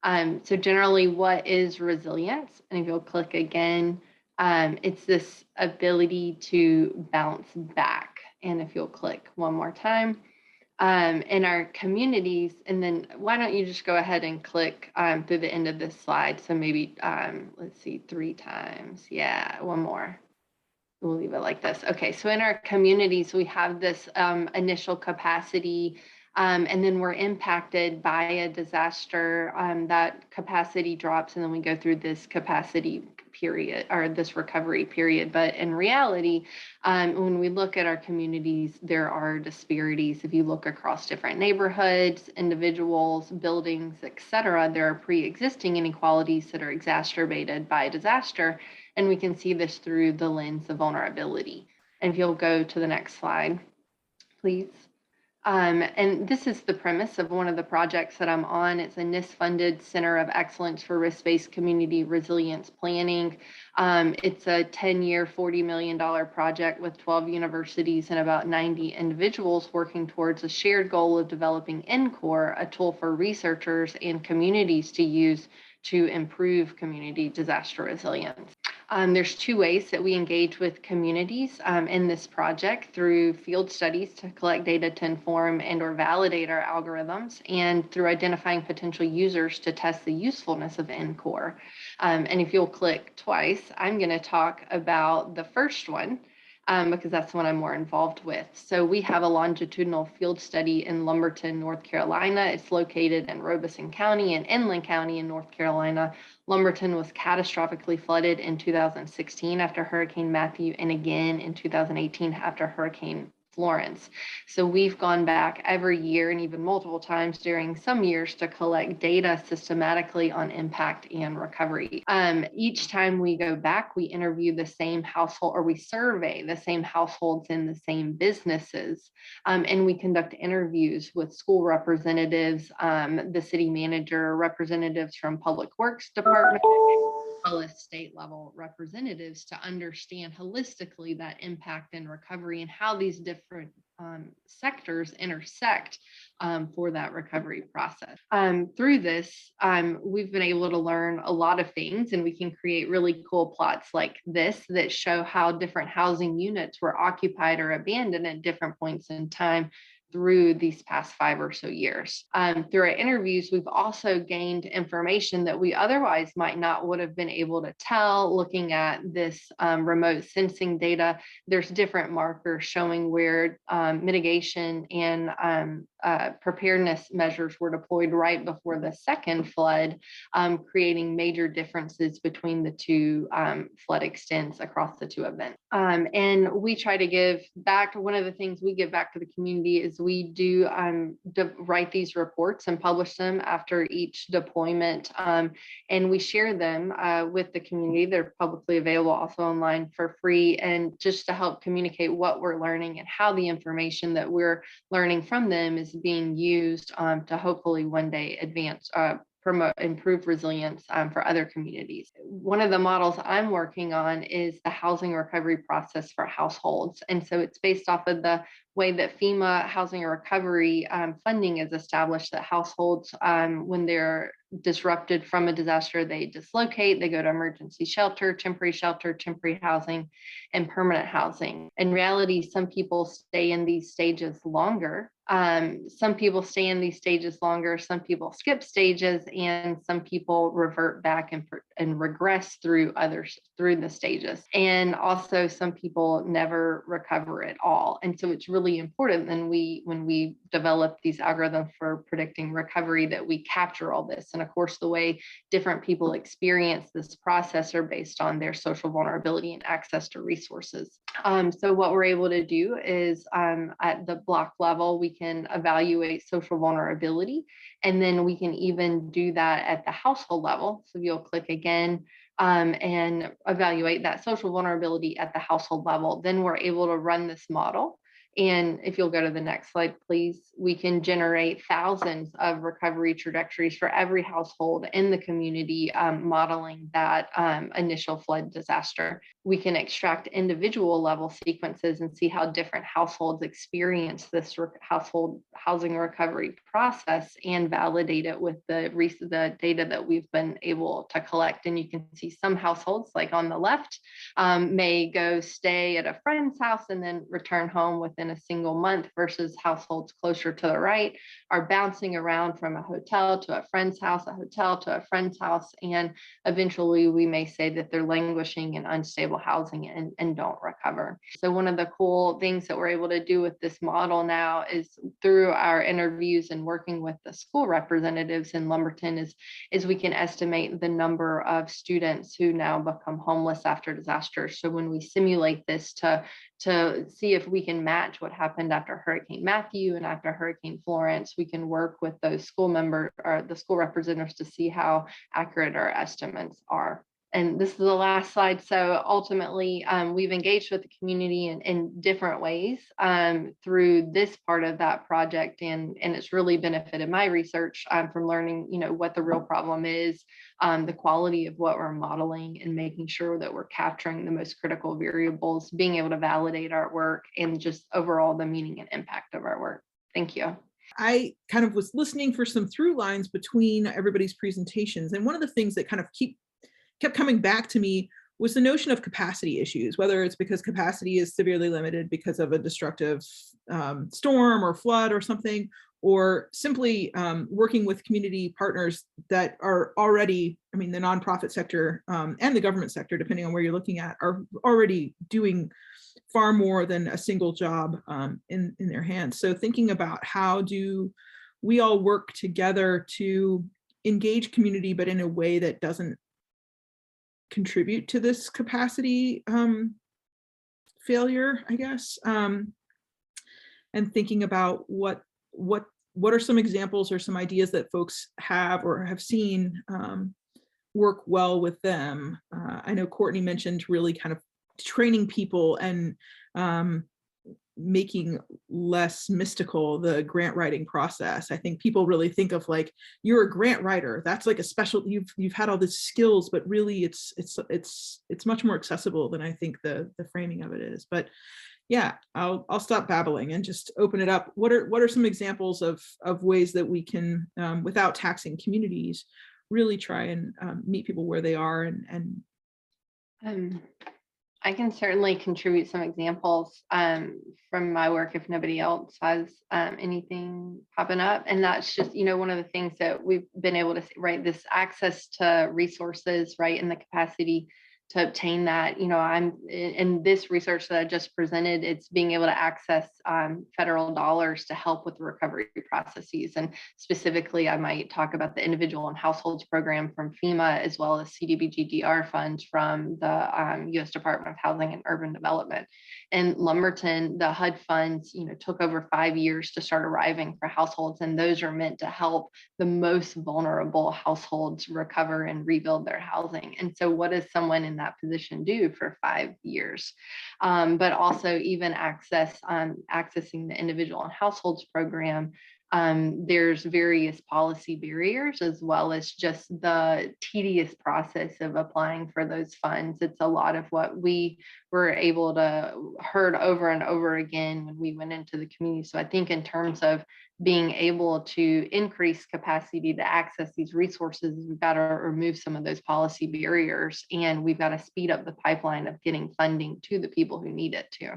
So generally, what is resilience? And if you'll click again, it's this ability to bounce back. And if you'll click one more time, in our communities, and then why don't you just go ahead and click through the end of this slide? So maybe, let's see, 3 times. Yeah, one more. We'll leave it like this. Okay, so in our communities, we have this initial capacity, and then we're impacted by a disaster. That capacity drops, and then we go through this capacity period or this recovery period. But in reality, when we look at our communities, there are disparities. If you look across different neighborhoods, individuals, buildings, et cetera, there are pre-existing inequalities that are exacerbated by disaster. And we can see this through the lens of vulnerability. And if you'll go to the next slide, please. And this is the premise of one of the projects that I'm on. It's a NIST-funded Center of Excellence for Risk-Based Community Resilience Planning. It's a 10-year, $40 million project with 12 universities and about 90 individuals working towards a shared goal of developing NCORE, a tool for researchers and communities to use to improve community disaster resilience. There's 2 ways that we engage with communities in this project: through field studies to collect data to inform and or validate our algorithms, and through identifying potential users to test the usefulness of NCORE. And if you'll click twice, I'm going to talk about the first one, because that's the one I'm more involved with. So we have a longitudinal field study in Lumberton, North Carolina. It's located in Robeson County and Inland County in North Carolina. Lumberton was catastrophically flooded in 2016 after Hurricane Matthew, and again in 2018 after Hurricane Florence. So we've gone back every year and even multiple times during some years to collect data systematically on impact and recovery. Each time we go back, we interview the same household, or we survey the same households in the same businesses. And we conduct interviews with school representatives, the city manager, representatives from Public Works Department, as well as state level representatives, to understand holistically that impact and recovery and how these different sectors intersect for that recovery process. Through this, we've been able to learn a lot of things, and we can create really cool plots like this that show how different housing units were occupied or abandoned at different points in time through these past 5 or so years. Through our interviews, we've also gained information that we otherwise might not would have been able to tell. Looking at this remote sensing data, there's different markers showing where mitigation and preparedness measures were deployed right before the second flood, creating major differences between the 2 flood extents across the 2 events. And we try to give back. One of the things we give back to the community is we do write these reports and publish them after each deployment, and we share them with the community. They're publicly available also online for free, and just to help communicate what we're learning and how the information that we're learning from them is being used to hopefully one day advance promote improved resilience for other communities. One of the models I'm working on is the housing recovery process for households. And so it's based off of the way that FEMA housing and recovery funding is established, that households, when they're disrupted from a disaster, they dislocate, they go to emergency shelter, temporary housing, and permanent housing. In reality, some people stay in these stages longer. Some people stay in these stages longer, some people skip stages, and some people revert back and regress through the stages. And also some people never recover at all. And so it's really important when we develop these algorithms for predicting recovery that we capture all this. And of course, the way different people experience this process are based on their social vulnerability and access to resources. So what we're able to do is at the block level, we can evaluate social vulnerability, and then we can even do that at the household level. So if you'll click again and evaluate that social vulnerability at the household level, then we're able to run this model And if you'll go to the next slide, please, we can generate thousands of recovery trajectories for every household in the community, modeling that initial flood disaster. We can extract individual level sequences and see how different households experience this household housing recovery process and validate it with the data that we've been able to collect. And you can see some households, like on the left, may go stay at a friend's house and then return home within a single month, versus households closer to the right are bouncing around from a hotel to a friend's house, a hotel to a friend's house, and eventually we may say that they're languishing in unstable housing and don't recover. So one of the cool things that we're able to do with this model now is, through our interviews and working with the school representatives in Lumberton, is we can estimate the number of students who now become homeless after disasters. So when we simulate this to see if we can match what happened after Hurricane Matthew and after Hurricane Florence, we can work with those school members or the school representatives to see how accurate our estimates are. And this is the last slide. So ultimately, we've engaged with the community in different ways through this part of that project, and it's really benefited my research from learning, what the real problem is, the quality of what we're modeling, and making sure that we're capturing the most critical variables, being able to validate our work, and just overall the meaning and impact of our work. Thank you. I kind of was listening for some through lines between everybody's presentations, and one of the things that kind of kept coming back to me was the notion of capacity issues, whether it's because capacity is severely limited because of a destructive storm or flood or something, or simply working with community partners that are already, the nonprofit sector and the government sector, depending on where you're looking at, are already doing far more than a single job in their hands. So thinking about how do we all work together to engage community, but in a way that doesn't contribute to this capacity failure, I guess, and thinking about what are some examples or some ideas that folks have or have seen work well with them. I know Courtney mentioned really kind of training people and making less mystical the grant writing process. I think people really think of like, you're a grant writer, that's like a special, you've had all these skills, but really it's much more accessible than I think the framing of it is. But yeah, I'll stop babbling and just open it up. What are some examples of ways that we can, without taxing communities, really try and meet people where they are and I can certainly contribute some examples from my work if nobody else has anything popping up. And that's just, one of the things that we've been able to see, right? This access to resources, right? And the capacity to obtain that. I'm in this research that I just presented, it's being able to access federal dollars to help with the recovery processes. And specifically, I might talk about the individual and households program from FEMA, as well as CDBG-DR funds from the U.S. Department of Housing and Urban Development. In Lumberton, the HUD funds, took over 5 years to start arriving for households, and those are meant to help the most vulnerable households recover and rebuild their housing. And so what does someone in that position do for 5 years? But also even accessing the individual and households program, there's various policy barriers, as well as just the tedious process of applying for those funds. It's a lot of what we were able to heard over and over again when we went into the community. So I think in terms of being able to increase capacity to access these resources, we've got to remove some of those policy barriers, and we've got to speed up the pipeline of getting funding to the people who need it too.